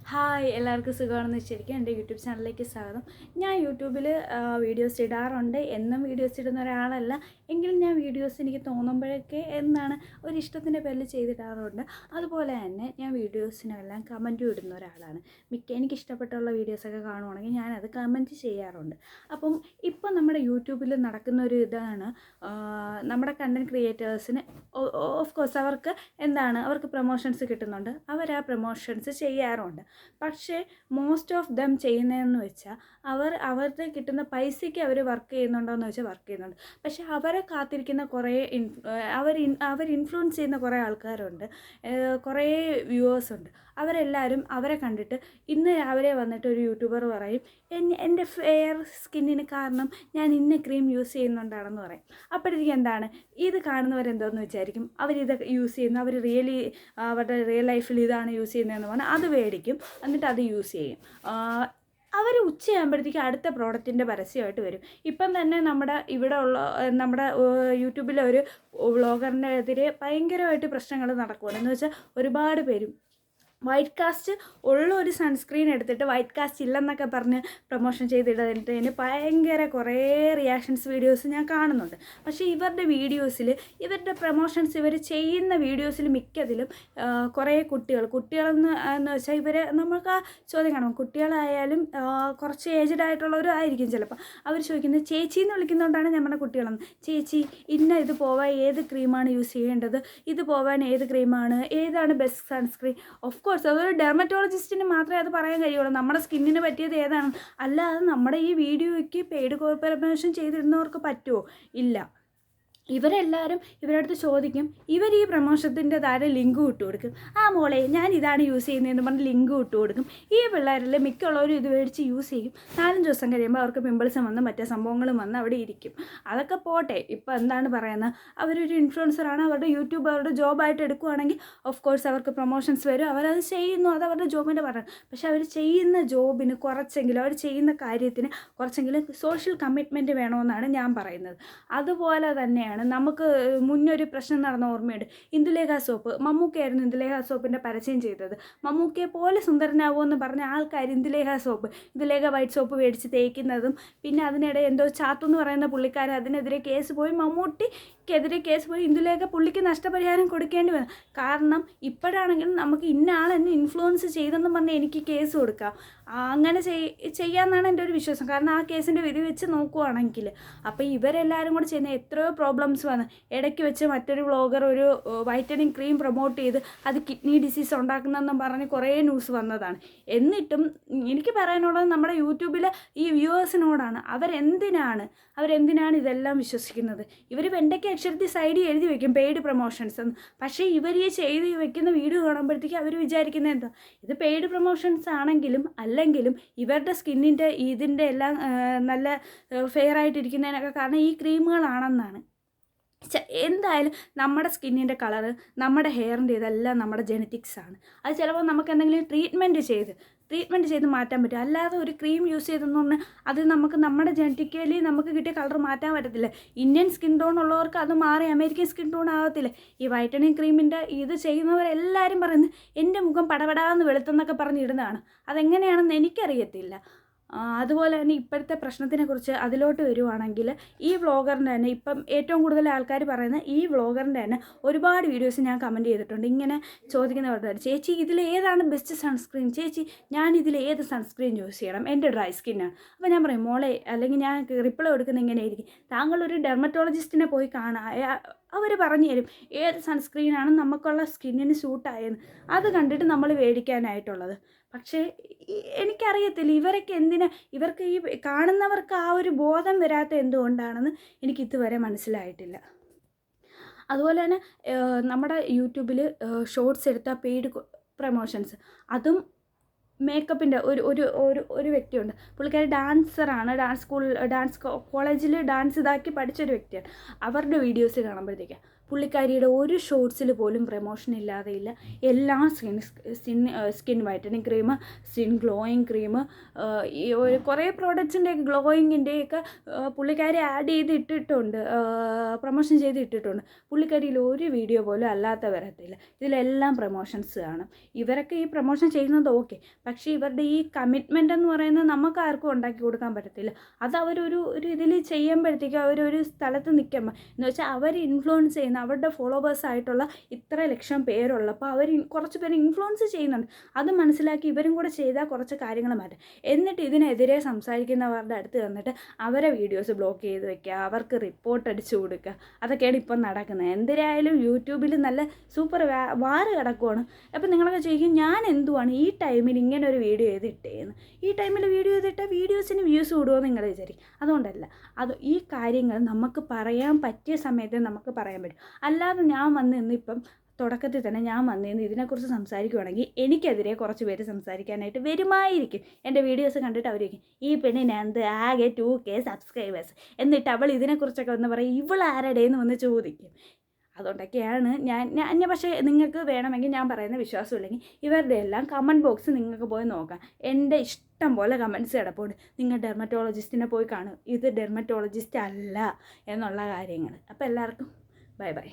Hi എല്ലാവർക്കും സുഖമാണെന്ന് വെച്ചിരിക്കും. എൻ്റെ യൂട്യൂബ് ചാനലിലേക്ക് സ്വാഗതം. ഞാൻ യൂട്യൂബിൽ വീഡിയോസ് ഇടാറുണ്ട്. എന്നും വീഡിയോസ് ഇടുന്ന ഒരാളല്ല, എങ്കിലും ഞാൻ വീഡിയോസ് എനിക്ക് തോന്നുമ്പോഴൊക്കെ ഒരിഷ്ടത്തിൻ്റെ പേരിൽ ചെയ്തിടാറുണ്ട്. അതുപോലെ തന്നെ ഞാൻ വീഡിയോസിനെല്ലാം കമൻറ്റും ഇടുന്ന ഒരാളാണ്. എനിക്കിഷ്ടപ്പെട്ടുള്ള വീഡിയോസൊക്കെ കാണുവാണെങ്കിൽ ഞാനത് കമൻറ്റ് ചെയ്യാറുണ്ട്. അപ്പം ഇപ്പം നമ്മുടെ യൂട്യൂബിൽ നടക്കുന്ന ഒരു ഇതാണ്, നമ്മുടെ കണ്ടൻറ് ക്രിയേറ്റേഴ്സിന് ഓഫ് കോഴ്സ് അവർക്ക് പ്രൊമോഷൻസ് കിട്ടുന്നുണ്ട്. അവർ ആ പ്രൊമോഷൻസ് ചെയ്യാറുണ്ട്. പക്ഷേ മോസ്റ്റ് ഓഫ് ദം ചെയ്യുന്നതെന്ന് വെച്ചാൽ അവരുടെ കിട്ടുന്ന പൈസയ്ക്ക് അവർ വർക്ക് ചെയ്യുന്നുണ്ടോ എന്ന് വെച്ചാൽ വർക്ക് ചെയ്യുന്നുണ്ട്. പക്ഷേ അവരെ കാത്തിരിക്കുന്ന കുറേ അവർ ഇൻഫ്ലുവൻസ് ചെയ്യുന്ന കുറേ ആൾക്കാരുണ്ട്, കുറേ വ്യൂവേഴ്സ് ഉണ്ട്. അവരെല്ലാവരും അവരെ കണ്ടിട്ട് ഇന്ന് രാവിലെ വന്നിട്ട് ഒരു യൂട്യൂബർ പറയും, എൻ്റെ ഫെയർ സ്കിന്നിന് കാരണം ഞാൻ ഇന്ന ക്രീം യൂസ് ചെയ്യുന്നുണ്ടാണെന്ന് പറയും. അപ്പോഴത്തേക്കും ഇത് കാണുന്നവരെന്തോന്ന് വിചാരിക്കും, അവരിതൊക്കെ യൂസ് ചെയ്യുന്നു, അവർ അവരുടെ റിയൽ ലൈഫിൽ ഇതാണ് യൂസ് ചെയ്യുന്നതെന്ന് പറഞ്ഞാൽ അത് മേടിക്കും, എന്നിട്ട് അത് യൂസ് ചെയ്യും. അവർ ഉച്ചയാകുമ്പോഴത്തേക്ക് അടുത്ത പ്രോഡക്റ്റിൻ്റെ പരസ്യമായിട്ട് വരും. ഇപ്പം തന്നെ നമ്മുടെ യൂട്യൂബിലെ ഒരു വ്ളോഗറിൻ്റെ എതിരെ ഭയങ്കരമായിട്ട് പ്രശ്നങ്ങൾ നടക്കുകയാണ്. എന്ന് വെച്ചാൽ ഒരുപാട് പേരും വൈറ്റ് കാസ്റ്റ് ഉള്ള ഒരു സൺസ്ക്രീൻ എടുത്തിട്ട് വൈറ്റ് കാസ്റ്റ് ഇല്ലെന്നൊക്കെ പറഞ്ഞ് പ്രൊമോഷൻ ചെയ്തിട്ടതിന് ഭയങ്കര കുറേ റിയാക്ഷൻസ് വീഡിയോസ് ഞാൻ കാണുന്നുണ്ട്. പക്ഷേ ഇവരുടെ വീഡിയോസിൽ ഇവരുടെ പ്രൊമോഷൻസ് ഇവർ ചെയ്യുന്ന വീഡിയോസിൽ മിക്കതിലും കുറേ കുട്ടികളെന്ന് വെച്ചാൽ നമുക്ക് ആ ചോദ്യം കാണും. കുട്ടികളായാലും കുറച്ച് ഏജ്ഡ് ആയിട്ടുള്ളവരും ആയിരിക്കും ചിലപ്പോൾ. അവർ ചോദിക്കുന്നത് ചേച്ചി എന്ന് വിളിക്കുന്നതുകൊണ്ടാണ് നമ്മുടെ കുട്ടികളെന്ന്. ചേച്ചി ഇത് പോവാൻ ഏത് ക്രീമാണ് യൂസ് ചെയ്യേണ്ടത്, ഇത് പോവാൻ ഏത് ക്രീമാണ്, ഏതാണ് ബെസ്റ്റ് സൺസ്ക്രീൻ. ഓഫ് കോഴ്സ് അതൊരു ഡെർമറ്റോളജിസ്റ്റിന് മാത്രമേ അത് പറയാൻ കഴിയുള്ളൂ, നമ്മുടെ സ്കിന്നിന് പറ്റിയത് ഏതാണ്. അല്ലാതെ നമ്മുടെ ഈ വീഡിയോയ്ക്ക് പെയ്ഡ് പ്രൊമോഷൻ ചെയ്തിരുന്നവർക്ക് പറ്റുമോ? ഇല്ല. ഇവരെല്ലാവരും ഇവരുടെ അടുത്ത് ചോദിക്കും, ഇവർ ഈ പ്രൊമോഷത്തിൻ്റെ താഴെ ലിങ്ക് ഇട്ട് കൊടുക്കും. മോളെ ഞാൻ ഇതാണ് യൂസ് ചെയ്യുന്നതെന്ന് പറഞ്ഞ് ലിങ്ക് ഇട്ട് കൊടുക്കും. ഈ പിള്ളേരിൽ മിക്കുള്ളവരും ഇത് മേടിച്ച് യൂസ് ചെയ്യും. 4 ദിവസം കഴിയുമ്പോൾ അവർക്ക് പിമ്പിൾസും വന്ന് മറ്റേ സംഭവങ്ങളും വന്ന് അവിടെ ഇരിക്കും. അതൊക്കെ പോട്ടെ. ഇപ്പോൾ എന്താണ് പറയുന്നത്, അവരൊരു ഇൻഫ്ലുവൻസറാണ്, അവരുടെ യൂട്യൂബ് അവരുടെ ജോബായിട്ട് എടുക്കുകയാണെങ്കിൽ ഓഫ് കോഴ്സ് അവർക്ക് പ്രൊമോഷൻസ് വരും, അവരത് ചെയ്യുന്നു, അത് അവരുടെ ജോബിൻ്റെ പറയുന്നത്. പക്ഷേ അവർ ചെയ്യുന്ന ജോബിന് കുറച്ചെങ്കിലും, അവർ ചെയ്യുന്ന കാര്യത്തിന് കുറച്ചെങ്കിലും സോഷ്യൽ കമ്മിറ്റ്മെൻറ്റ് വേണമെന്നാണ് ഞാൻ പറയുന്നത്. അതുപോലെ തന്നെയാണ് നമുക്ക് മുന്നൊരു പ്രശ്നം നടന്ന ഓർമ്മയുണ്ട്. ഇന്ദുലേഖ സോപ്പ്, മമ്മൂക്കയായിരുന്നു ഇന്ദുലേഖ സോപ്പിൻ്റെ പരസ്യം ചെയ്തത്. മമ്മൂക്കയെ പോലെ സുന്ദരനാവുമെന്ന് പറഞ്ഞ ആൾക്കാർ ഇന്ദുലേഖ വൈറ്റ് സോപ്പ് മേടിച്ച് തേക്കുന്നതും, പിന്നെ അതിനിടെ എന്തോ ചാത്തു എന്ന് പറയുന്ന പുള്ളിക്കാരൻ അതിനെതിരെ കേസ് പോയി, മമ്മൂട്ടിക്കെതിരെ കേസ് പോയി, ഇന്ദുലേഖ പുള്ളിക്ക് നഷ്ടപരിഹാരം കൊടുക്കേണ്ടി വന്നു. കാരണം ഇപ്പോഴാണെങ്കിലും നമുക്ക് ഇന്ന ആളെന്നെ ഇൻഫ്ലുവൻസ് ചെയ്തെന്ന് പറഞ്ഞാൽ എനിക്ക് കേസ് കൊടുക്കാം. അങ്ങനെ ചെയ്യാമെന്നാണ് എൻ്റെ ഒരു വിശ്വാസം. കാരണം ആ കേസിൻ്റെ വിധി വെച്ച് നോക്കുവാണെങ്കിൽ അപ്പോൾ ഇവരെല്ലാവരും കൂടെ ചെയ്യുന്ന എത്രയോ പ്രോബ്ലംസ് വന്ന് ഇടയ്ക്ക് വെച്ച് മറ്റൊരു വ്ളോഗർ ഒരു വൈറ്റനിങ് ക്രീം പ്രൊമോട്ട് ചെയ്ത് അത് കിഡ്നി ഡിസീസ് ഉണ്ടാക്കുന്നതെന്നും പറഞ്ഞ് കുറേ ന്യൂസ് വന്നതാണ്. എന്നിട്ടും എനിക്ക് പറയാനുള്ളത് നമ്മുടെ യൂട്യൂബിലെ ഈ വ്യൂവേഴ്സിനോടാണ്. അവരെന്തിനാണ് ഇതെല്ലാം വിശ്വസിക്കുന്നത്? ഇവർ വെണ്ടയ്ക്ക് അക്ഷരത്തിൽ സൈഡിൽ എഴുതി വയ്ക്കും പെയ്ഡ് പ്രൊമോഷൻസ് എന്ന്. പക്ഷേ ഇവർ ഈ ചെയ്ത് വയ്ക്കുന്ന വീഡിയോ കാണുമ്പോഴത്തേക്ക് അവർ വിചാരിക്കുന്നത് എന്താ, ഇത് പെയ്ഡ് പ്രൊമോഷൻസ് ആണെങ്കിലും അല്ലെങ്കിലും ഇവരുടെ സ്കിന്നിൻ്റെ ഇതിൻ്റെ എല്ലാം നല്ല ഫെയർ ആയിട്ടിരിക്കുന്നതിനൊക്കെ കാരണം ഈ ക്രീമുകളാണെന്നാണ്. എന്തായാലും നമ്മുടെ സ്കിന്നിൻ്റെ കളറ്, നമ്മുടെ ഹെയറിൻ്റെ ഇതെല്ലാം നമ്മുടെ ജെനറ്റിക്സാണ്. അത് ചിലപ്പോൾ നമുക്ക് എന്തെങ്കിലും ട്രീറ്റ്മെൻറ്റ് ചെയ്ത് മാറ്റാൻ പറ്റും. അല്ലാതെ ഒരു ക്രീം യൂസ് ചെയ്തെന്ന് പറഞ്ഞാൽ അത് നമ്മുടെ ജെനറ്റിക്കലി നമുക്ക് കിട്ടിയ കളർ മാറ്റാൻ പറ്റത്തില്ല. ഇന്ത്യൻ സ്കിൻ ടോൺ ഉള്ളവർക്ക് അത് മാറി അമേരിക്കൻ സ്കിൻ ടോൺ ആകത്തില്ല. ഈ വൈറ്റനിങ് ക്രീമിൻ്റെ ഇത് ചെയ്യുന്നവരെല്ലാവരും പറയുന്നത് എൻ്റെ മുഖം പടപടാന്ന് വെളുത്തെന്നൊക്കെ പറഞ്ഞിടുന്നതാണ്. അതെങ്ങനെയാണെന്ന് എനിക്കറിയത്തില്ല. അതുപോലെ തന്നെ ഇപ്പോഴത്തെ പ്രശ്നത്തിനെക്കുറിച്ച് അതിലോട്ട് വരുവാണെങ്കിൽ ഈ വ്ളോഗറിൻ്റെ തന്നെ ഇപ്പം ഏറ്റവും കൂടുതൽ ആൾക്കാർ പറയുന്ന ഈ വ്ളോഗറിൻ്റെ തന്നെ ഒരുപാട് വീഡിയോസ് ഞാൻ കമൻറ്റ് ചെയ്തിട്ടുണ്ട്. ഇങ്ങനെ ചോദിക്കുന്നവരുടെ, ചേച്ചി ഇതിൽ ഏതാണ് ബെസ്റ്റ് സൺസ്ക്രീൻ, ചേച്ചി ഞാൻ ഇതിൽ ഏത് സൺസ്ക്രീൻ യൂസ് ചെയ്യണം, എൻ്റെ ഡ്രൈ സ്കിന്നാണ്. അപ്പോൾ ഞാൻ പറയും, മോളെ, അല്ലെങ്കിൽ ഞാൻ റിപ്ലൈ കൊടുക്കുന്ന ഇങ്ങനെയായിരിക്കും, താങ്കളൊരു ഡെർമറ്റോളജിസ്റ്റിനെ പോയി കാണാം, അവർ പറഞ്ഞു തരും ഏത് സൺസ്ക്രീനാണ് നമുക്കുള്ള സ്കിന്നിന് സൂട്ടായെന്ന്. അത് കണ്ടിട്ട് നമ്മൾ മേടിക്കാനായിട്ടുള്ളത്. പക്ഷേ എനിക്കറിയത്തില്ല ഇവർക്ക് ഈ കാണുന്നവർക്ക് ആ ഒരു ബോധം വരാത്ത എന്തുകൊണ്ടാണെന്ന് എനിക്കിതുവരെ മനസ്സിലായിട്ടില്ല. അതുപോലെ തന്നെ നമ്മുടെ യൂട്യൂബിൽ ഷോർട്സ് എടുത്ത പെയ്ഡ് പ്രൊമോഷൻസ്, അതും മേക്കപ്പിൻ്റെ ഒരു വ്യക്തിയുണ്ട്. പുള്ളിക്കാരി ഡാൻസറാണ്, ഡാൻസ് കോളേജിൽ ഡാൻസ് ഇതാക്കി പഠിച്ചൊരു വ്യക്തിയാണ്. അവരുടെ വീഡിയോസ് കാണുമ്പോഴത്തേക്ക് പുള്ളിക്കാരിയുടെ ഒരു ഷോർട്സിൽ പോലും പ്രൊമോഷൻ ഇല്ലാതെയില്ല. എല്ലാ skin whitening cream, skin glowing cream, ഈ ഒരു കുറേ പ്രോഡക്ട്സിൻ്റെ ഗ്ലോയിങ്ങിൻ്റെയൊക്കെ പുള്ളിക്കാരി ആഡ് ചെയ്ത് ഇട്ടിട്ടുണ്ട്, പ്രൊമോഷൻ ചെയ്ത് ഇട്ടിട്ടുണ്ട്. പുള്ളിക്കാരിയിൽ ഒരു വീഡിയോ പോലും അല്ലാത്ത വരത്തില്ല. ഇതിലെല്ലാം പ്രൊമോഷൻസ് കാണും. ഇവരൊക്കെ ഈ പ്രൊമോഷൻ ചെയ്യുന്നത് ഓക്കെ, പക്ഷേ ഇവരുടെ ഈ കമ്മിറ്റ്മെൻ്റ് എന്ന് പറയുന്നത് നമുക്ക് ആർക്കും ഉണ്ടാക്കി കൊടുക്കാൻ പറ്റത്തില്ല. അത് അവരൊരു ഇതിൽ ചെയ്യുമ്പോഴത്തേക്കും അവരൊരു സ്ഥലത്ത് നിൽക്കുമ്പോൾ എന്ന് വെച്ചാൽ അവർ ഇൻഫ്ലുവൻസ് ചെയ്യുന്ന അവരുടെ ഫോളോവേഴ്സായിട്ടുള്ള ഇത്ര ലക്ഷം പേരുള്ളപ്പോൾ അവർ കുറച്ച് പേര് ഇൻഫ്ലുവൻസ് ചെയ്യുന്നുണ്ട്. അത് മനസ്സിലാക്കി ഇവരും കൂടെ ചെയ്താൽ കുറച്ച് കാര്യങ്ങൾ മാറ്റും. എന്നിട്ട് ഇതിനെതിരെ സംസാരിക്കുന്നവരുടെ അടുത്ത് വന്നിട്ട് അവരെ വീഡിയോസ് ബ്ലോക്ക് ചെയ്ത് വെക്കുക, അവർക്ക് റിപ്പോർട്ട് അടിച്ചു കൊടുക്കുക, അതൊക്കെയാണ് ഇപ്പം നടക്കുന്നത്. എന്തിനായാലും യൂട്യൂബിൽ നല്ല സൂപ്പർ വാറ് കിടക്കുവാണ്. അപ്പം നിങ്ങളൊക്കെ ചോദിക്കും, ഞാൻ എന്തുവാണ് ഈ ടൈമിൽ ഇങ്ങനെ ഒരു വീഡിയോ ചെയ്തിട്ടേന്ന്. ഈ ടൈമിൽ വീഡിയോ ചെയ്തിട്ടാൽ വീഡിയോസിന് വ്യൂസ് കൂടുമോ നിങ്ങൾ വിചാരിക്കും. അതുകൊണ്ടല്ല, ഈ കാര്യങ്ങൾ നമുക്ക് പറയാൻ പറ്റിയ സമയത്ത് നമുക്ക് പറയാൻ പറ്റും. അല്ലാതെ ഞാൻ വന്ന് ഇപ്പം തുടക്കത്തിൽ തന്നെ ഞാൻ വന്നിരുന്ന് ഇതിനെക്കുറിച്ച് സംസാരിക്കുവാണെങ്കിൽ എനിക്കെതിരെ കുറച്ച് പേര് സംസാരിക്കാനായിട്ട് വരുമായിരിക്കും. എൻ്റെ വീഡിയോസ് കണ്ടിട്ട് അവരിക്കും, ഈ പെണ്ണിന് എന്ത് ആകെ 2K സബ്സ്ക്രൈബേഴ്സ്, എന്നിട്ട് അവൾ ഇതിനെക്കുറിച്ചൊക്കെ വന്ന് പറയും, ഇവൾ ആരുടെയെന്ന് വന്ന് ചോദിക്കും. അതുകൊണ്ടൊക്കെയാണ് ഞാൻ പക്ഷേ നിങ്ങൾക്ക് വേണമെങ്കിൽ ഞാൻ പറയുന്ന വിശ്വാസമില്ലെങ്കിൽ ഇവരുടെ എല്ലാം കമൻറ്റ് ബോക്സ് നിങ്ങൾക്ക് പോയി നോക്കാം. എൻ്റെ ഇഷ്ടം പോലെ കമൻറ്റ്സ് കിടപ്പുണ്ട്, നിങ്ങൾ ഡെർമറ്റോളജിസ്റ്റിനെ പോയി കാണും, ഇത് ഡെർമറ്റോളജിസ്റ്റ് അല്ല എന്നുള്ള കാര്യങ്ങൾ. അപ്പോൾ എല്ലാവർക്കും ബൈ ബൈ.